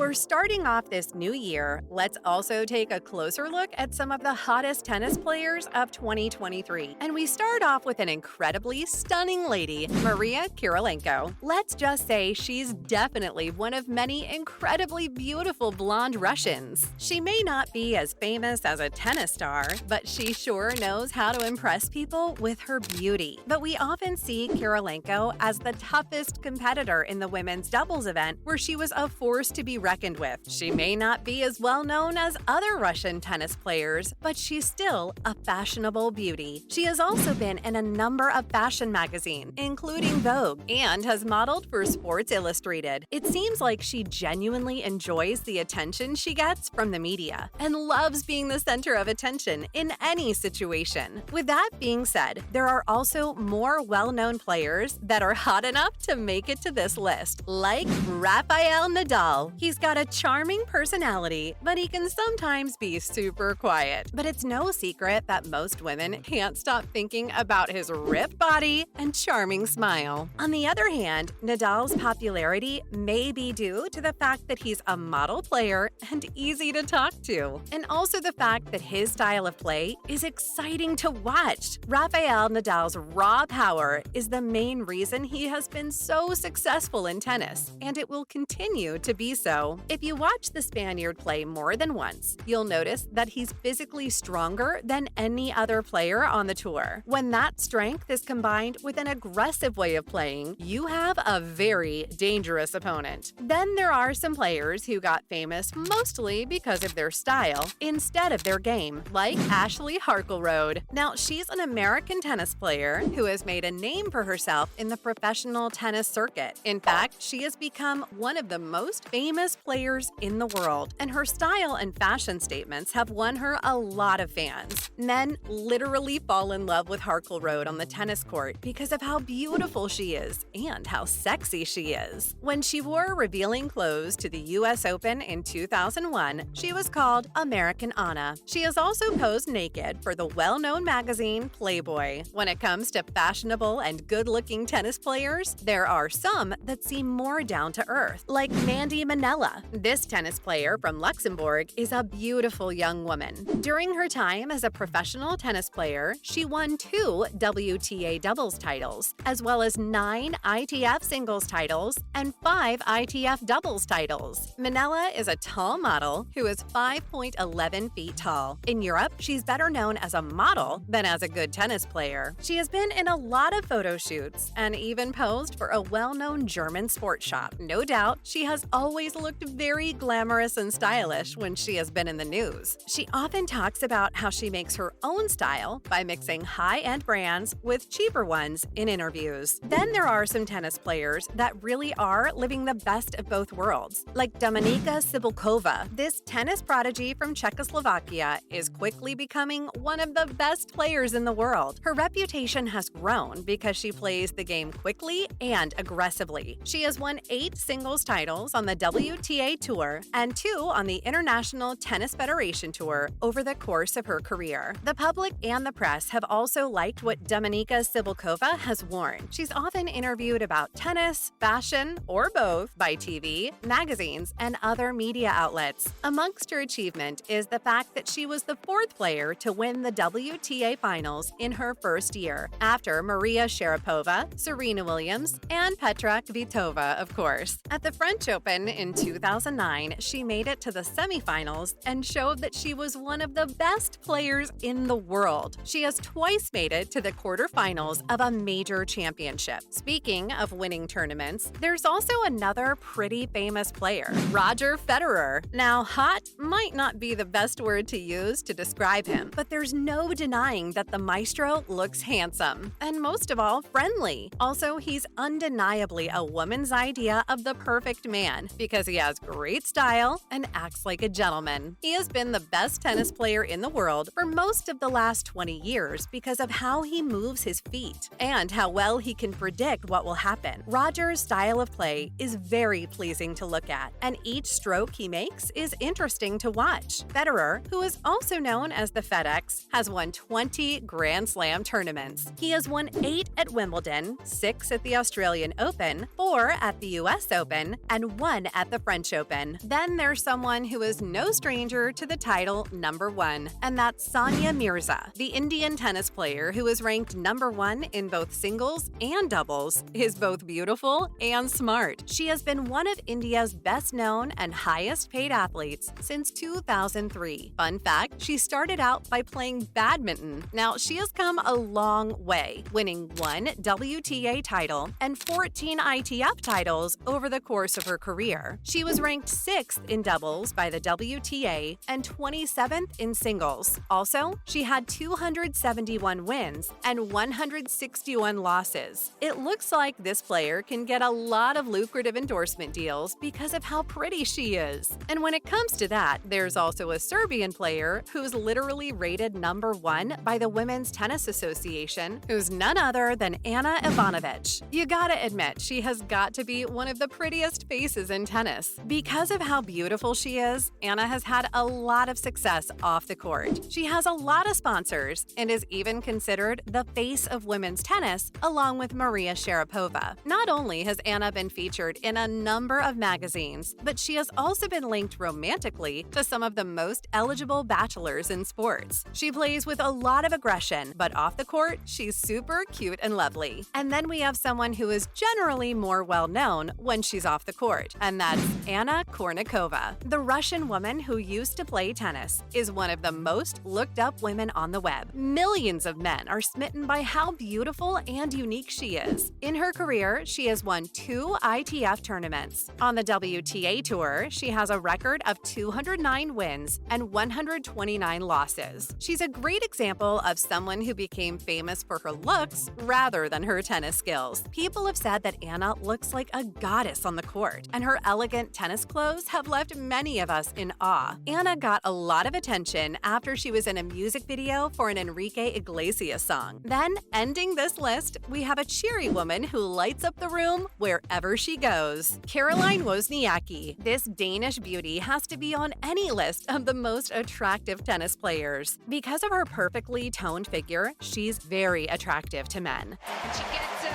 we're starting off this new year, let's also take a closer look at some of the hottest tennis players of 2023. And we start off with an incredibly stunning lady, Maria Kirilenko. Let's just say she's definitely one of many incredibly beautiful blonde Russians. She may not be as famous as a tennis star, but she sure knows how to impress people with her beauty. But we often see Kirilenko as the toughest competitor in the women's doubles event, where she was a force to be reckoned with. She may not be as well known as other Russian tennis players, but she's still a fashionable beauty. She has also been in a number of fashion magazines, including Vogue, and has modeled for Sports Illustrated. It seems like she genuinely enjoys the attention she gets from the media and loves being the center of attention in any situation. With that being said, there are also more well-known players that are hot enough to make it to this list, like Rafael Nadal. He's got a charming personality, but he can sometimes be super quiet. But it's no secret that most women can't stop thinking about his ripped body and charming smile. On the other hand, Nadal's popularity may be due to the fact that he's a model player and easy to talk to, and also the fact that his style of play is exciting to watch. Rafael Nadal's raw power is the main reason he has been so successful in tennis, and it will continue to be so. If you watch the Spaniard play more than once, you'll notice that he's physically stronger than any other player on the tour. When that strength is combined with an aggressive way of playing, you have a very dangerous opponent. Then there are some players who got famous mostly because of their style instead of their game, like Ashley Harkleroad. Now, she's an American tennis player who has made a name for herself in the professional tennis circuit. In fact, she has become one of the most famous players in the world, and her style and fashion statements have won her a lot of fans. Men literally fall in love with Harkleroad on the tennis court because of how beautiful she is and how sexy she is. When she wore revealing clothes to the US Open in 2001, she was called American Anna. She has also posed naked for the well-known magazine Playboy. When it comes to fashionable and good-looking tennis players, there are some that seem more down to earth, like Mandy Minella. This tennis player from Luxembourg is a beautiful young woman. During her time as a professional tennis player, she won 2 WTA doubles titles, as well as 9 ITF singles titles and 5 ITF doubles titles. Minella is a tall model who is 5.11 feet tall. In Europe, she's better known as a model than as a good tennis player. She has been in a lot of photo shoots and even posed for a well-known German sports shop. No doubt, she has always looked very glamorous and stylish when she has been in the news. She often talks about how she makes her own style by mixing high-end brands with cheaper ones in interviews. Then there are some tennis players that really are living the best of both worlds, like Dominika Cibulková. This tennis prodigy from Czechoslovakia is quickly becoming one of the best players in the world. Her reputation has grown because she plays the game quickly and aggressively. She has won 8 singles titles on the WTA Tour and 2 on the International Tennis Federation Tour over the course of her career. The public and the press have also liked what Dominika Cibulková has worn. She's often interviewed about tennis, fashion, or both by TV, magazines, and other media outlets. Amongst her achievement is the fact that she was the 4th player to win the WTA Finals in her first year, after Maria Sharapova, Serena Williams, and Petra Kvitova, of course. At the French Open in 2009, she made it to the semifinals and showed that she was one of the best players in the world. She has twice made it to the quarterfinals of a major championship. Speaking of winning tournaments, there's also another pretty famous player, Roger Federer. Now, hot might not be the best word to use to describe him, but there's no denying that the maestro looks handsome and most of all, friendly. Also, he's undeniably a woman's idea of the perfect man because he has great style and acts like a gentleman. He has been the best tennis player in the world for most of the last 20 years because of how he moves his feet and how well he can predict what will happen. Roger's style of play is very pleasing to look at, and each stroke he makes is interesting to watch. Federer, who is also known as the FedEx, has won 20 Grand Slam tournaments. He has won 8 at Wimbledon, 6 at the Australian Open, 4 at the US Open, and 1 at the French Open. Then there's someone who is no stranger to the title #1, and that's Sania Mirza. The Indian tennis player who is ranked #1 in both singles and doubles is both beautiful and smart. She has been one of India's best-known and highest-paid athletes since 2003. Fun fact, she started out by playing badminton. Now, she has come a long way, winning 1 WTA title and 14 ITF titles over the course of her career. She was ranked 6th in doubles by the WTA and 27th in singles. Also, she had 271 wins and 161 losses. It looks like this player can get a lot of lucrative endorsement deals because of how pretty she is. And when it comes to that, there's also a Serbian player who's literally rated #1 by the Women's Tennis Association, who's none other than Ana Ivanovic. You gotta admit, she has got to be one of the prettiest faces in tennis. Because of how beautiful she is, Ana has had a lot of success off the court. She has a lot of sponsors and is even considered the face of women's tennis, along with Maria Sharapova. Not only has Ana been featured in a number of magazines, but she has also been linked romantically to some of the most eligible bachelors in sports. She plays with a lot of aggression, but off the court, she's super cute and lovely. And then we have someone who is generally more well-known when she's off the court, and that's Anna Kournikova. The Russian woman who used to play tennis is one of the most looked-up women on the web. Millions of men are smitten by how beautiful and unique she is. In her career, she has won 2 ITF tournaments. On the WTA Tour, she has a record of 209 wins and 129 losses. She's a great example of someone who became famous for her looks rather than her tennis skills. People have said that Anna looks like a goddess on the court, and her elegant tennis clothes have left many of us in awe. Anna got a lot of attention after she was in a music video for an Enrique Iglesias song. Then, ending this list, we have a cheery woman who lights up the room wherever she goes. Caroline Wozniacki. This Danish beauty has to be on any list of the most attractive tennis players. Because of her perfectly toned figure, she's very attractive to men. And she gets it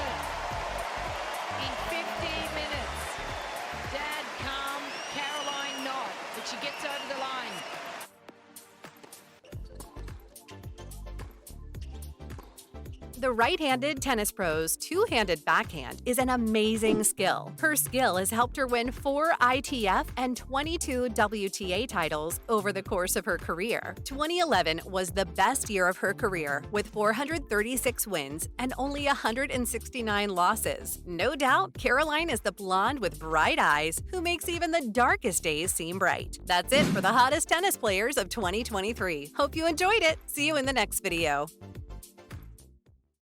in 15 minutes. Dad calm, Caroline not, but she gets over the line. The right-handed tennis pro's two-handed backhand is an amazing skill. Her skill has helped her win 4 ITF and 22 WTA titles over the course of her career. 2011 was the best year of her career, with 436 wins and only 169 losses. No doubt, Caroline is the blonde with bright eyes who makes even the darkest days seem bright. That's it for the hottest tennis players of 2023. Hope you enjoyed it. See you in the next video.